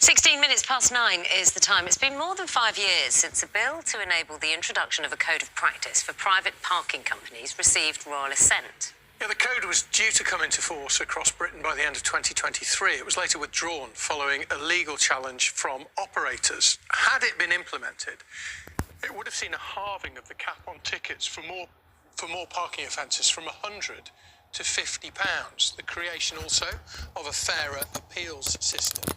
16 minutes past 9 is the time. It's been more than 5 years since a bill to enable the introduction of a code of practice for private parking companies received royal assent. Yeah, the code was due to come into force across Britain by the end of 2023. It was later withdrawn following a legal challenge from operators. Had it been implemented, it would have seen a halving of the cap on tickets for more parking offences from £100 to £50. The creation also of a fairer appeals system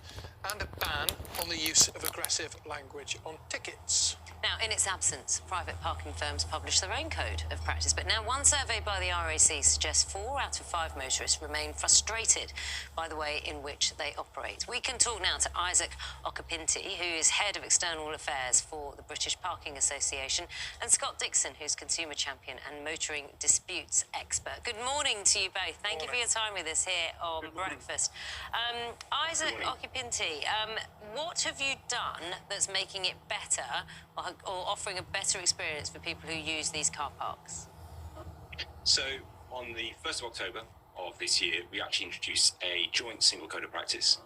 and a ban on the use of aggressive language on tickets. Now, in its absence, private parking firms publish their own code of practice. But now one survey by the RAC suggests 4 out of 5 motorists remain frustrated by the way in which they operate. We can talk now to Isaac Okapinti, who is Head of External Affairs for the British Parking Association, and Scott Dixon, who's Consumer Champion and Motoring Disputes Expert. Good morning to you both. Thank you for your time with us here on Breakfast. Isaac Okapinti, what have you done that's making it better or offering a better experience for people who use these car parks? So on the 1st of October of this year, we actually introduced a joint single code of practice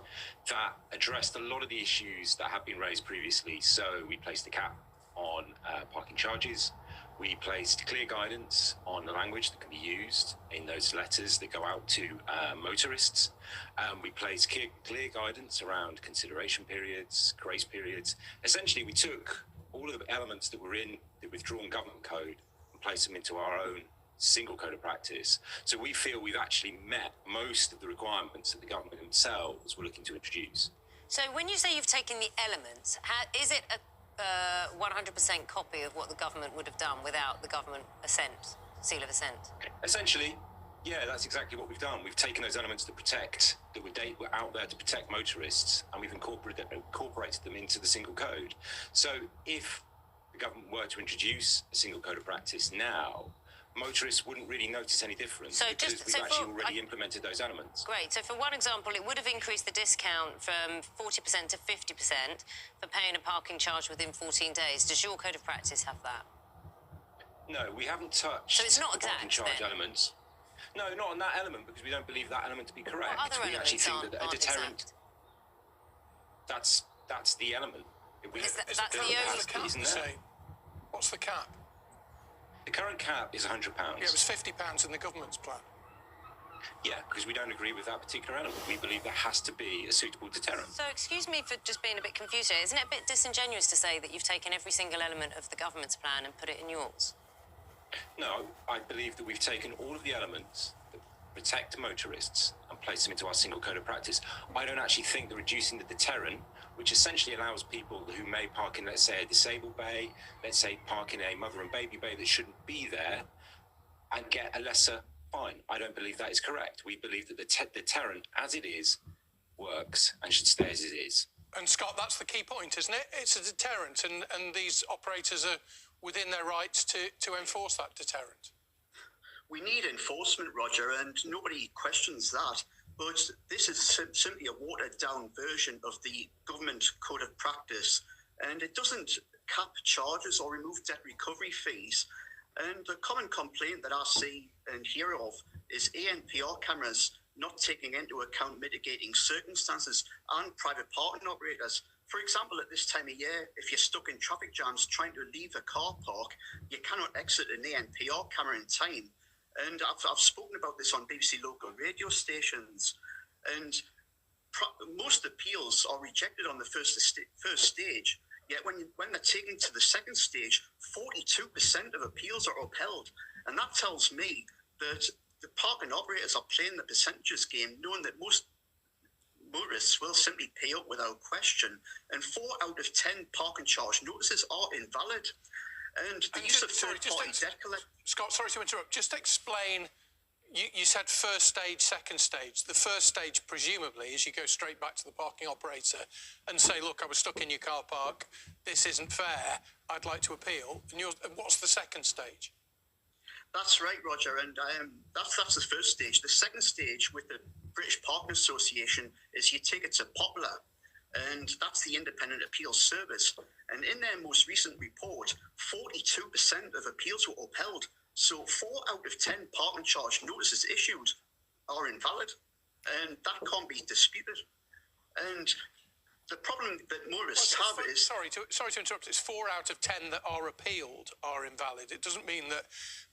that addressed a lot of the issues that have been raised previously. So we placed a cap on parking charges. We placed clear guidance on the language that can be used in those letters that go out to motorists. We placed clear guidance around consideration periods, grace periods. Essentially, we took all of the elements that were in the withdrawn government code and placed them into our own single code of practice. So we feel we've actually met most of the requirements that the government themselves were looking to introduce. So when you say you've taken the elements, is it a 100% copy of what the government would have done without the government assent, seal of assent? Essentially, yeah, that's exactly what we've done. We've taken those elements that were out there to protect motorists, and we've incorporated them into the single code. So if the government were to introduce a single code of practice now, motorists wouldn't really notice any difference because we've actually already implemented those elements. Great. So for one example, it would have increased the discount from 40% to 50% for paying a parking charge within 14 days. Does your code of practice have that? No, we haven't touched so it's not the parking charge then? Elements. No, not on that element, because we don't believe that element to be correct. What other we actually think that a deterrent. Exact? That's the element. That's the only cap, isn't it? What's the cap? The current cap is £100. Yeah, it was £50 in the government's plan. Yeah, because we don't agree with that particular element. We believe there has to be a suitable deterrent. So excuse me for just being a bit confused here. Isn't it a bit disingenuous to say that you've taken every single element of the government's plan and put it in yours? No, I believe that we've taken all of the elements that protect motorists and placed them into our single code of practice. I don't actually think that reducing the deterrent, which essentially allows people who may park in, let's say, a disabled bay, let's say park in a mother and baby bay that shouldn't be there, and get a lesser fine. I don't believe that is correct. We believe that the deterrent, as it is, works and should stay as it is. And Scott, that's the key point, isn't it? It's a deterrent, and these operators are within their rights to enforce that deterrent. We need enforcement, Roger, and nobody questions that. But this is simply a watered-down version of the government code of practice, and it doesn't cap charges or remove debt recovery fees. And the common complaint that I see and hear of is ANPR cameras not taking into account mitigating circumstances and private parking operators. For example, at this time of year, if you're stuck in traffic jams trying to leave a car park, you cannot exit an ANPR camera in time. And I've spoken about this on BBC local radio stations. And most appeals are rejected on the first stage. Yet when they're taken to the second stage, 42% of appeals are upheld. And that tells me that the parking operators are playing the percentages game, knowing that most motorists will simply pay up without question, and 4 out of 10 parking charge notices are invalid. And the use of third-party debt collection... Scott, sorry to interrupt. Just explain, you said first stage, second stage. The first stage, presumably, is you go straight back to the parking operator and say, look, I was stuck in your car park, this isn't fair, I'd like to appeal. And what's the second stage? That's right, Roger, and that's the first stage. The second stage with the British Parking Association is you take it to Popular, and that's the Independent Appeals Service. And in their most recent report, 42% of appeals were upheld. So 4 out of 10 parking charge notices issued are invalid, and that can't be disputed. And the problem that motorists have is... Sorry to interrupt. It's 4 out of 10 that are appealed are invalid. It doesn't mean that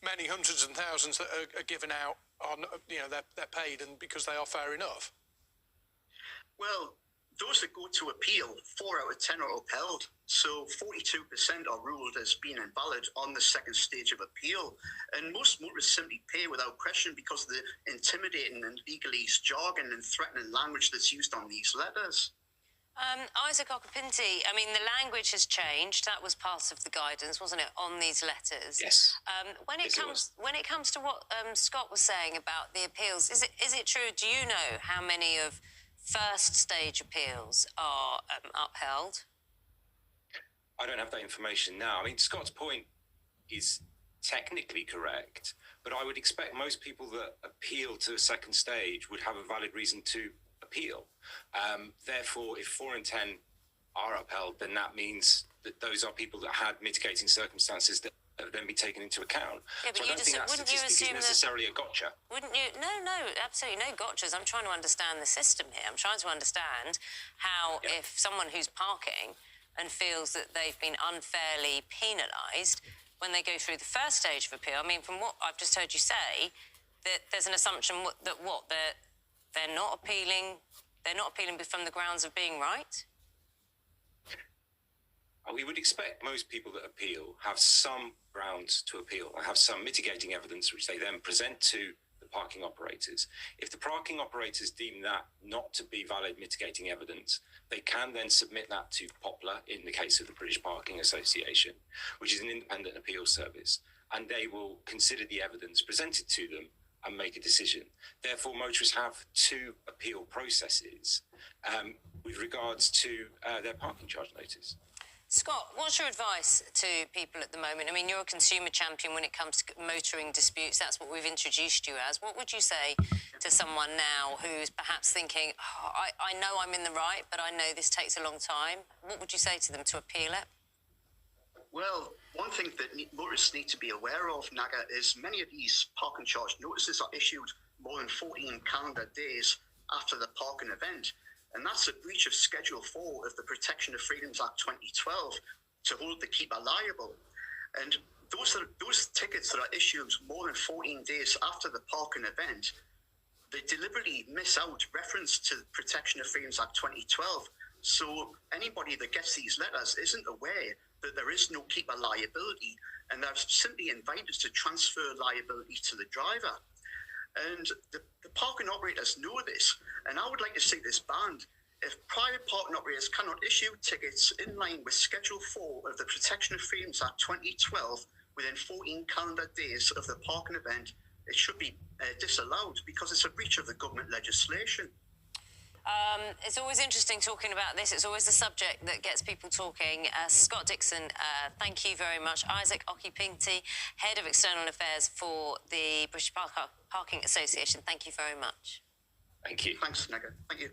many hundreds and thousands that are given out are, they're paid and because they are fair enough. Well, those that go to appeal, 4 out of 10 are upheld. So 42% are ruled as being invalid on the second stage of appeal. And most motorists simply pay without question because of the intimidating and legalese jargon and threatening language that's used on these letters. Isaac Okapinti, I mean, the language has changed. That was part of the guidance, wasn't it, on these letters? Yes. When it comes to what Scott was saying about the appeals, is it true? Do you know how many of first stage appeals are upheld? I don't have that information now. I mean, Scott's point is technically correct, but I would expect most people that appeal to a second stage would have a valid reason to appeal. Therefore, if 4 and 10 are upheld, then that means that those are people that had mitigating circumstances that have then be taken into account. Yeah, but so I don't think that statistic is necessarily a gotcha. Wouldn't you? No, absolutely no gotchas. I'm trying to understand the system here. I'm trying to understand how if someone who's parking and feels that they've been unfairly penalised, when they go through the first stage of appeal, I mean, from what I've just heard you say, that there's an assumption that they're not appealing from the grounds of being right? We would expect most people that appeal have some grounds to appeal and have some mitigating evidence which they then present to the parking operators. If the parking operators deem that not to be valid mitigating evidence, they can then submit that to Poplar in the case of the British Parking Association, which is an independent appeal service, and they will consider the evidence presented to them and make a decision. Therefore, motorists have 2 appeal processes with regards to their parking charge notice. Scott, what's your advice to people at the moment? I mean, you're a consumer champion when it comes to motoring disputes. That's what we've introduced you as. What would you say to someone now who's perhaps thinking, I know I'm in the right, but I know this takes a long time? What would you say to them to appeal it? Well, one thing that motorists need to be aware of, Naga, is many of these parking charge notices are issued more than 14 calendar days after the parking event. And that's a breach of Schedule 4 of the Protection of Freedoms Act 2012 to hold the keeper liable. And those tickets that are issued more than 14 days after the parking event, they deliberately miss out reference to the Protection of Freedoms Act 2012. So anybody that gets these letters isn't aware that there is no keeper liability, and they're simply invited to transfer liability to the driver. And the parking operators know this, and I would like to see this banned. If private parking operators cannot issue tickets in line with Schedule 4 of the Protection of Freedoms Act 2012 within 14 calendar days of the parking event, it should be disallowed because it's a breach of the government legislation. It's always interesting talking about this. It's always the subject that gets people talking. Scott Dixon, thank you very much. Isaac Okapinti, Head of External Affairs for the British Parking Association, thank you very much. Thank you. Thanks, Naga. Thank you.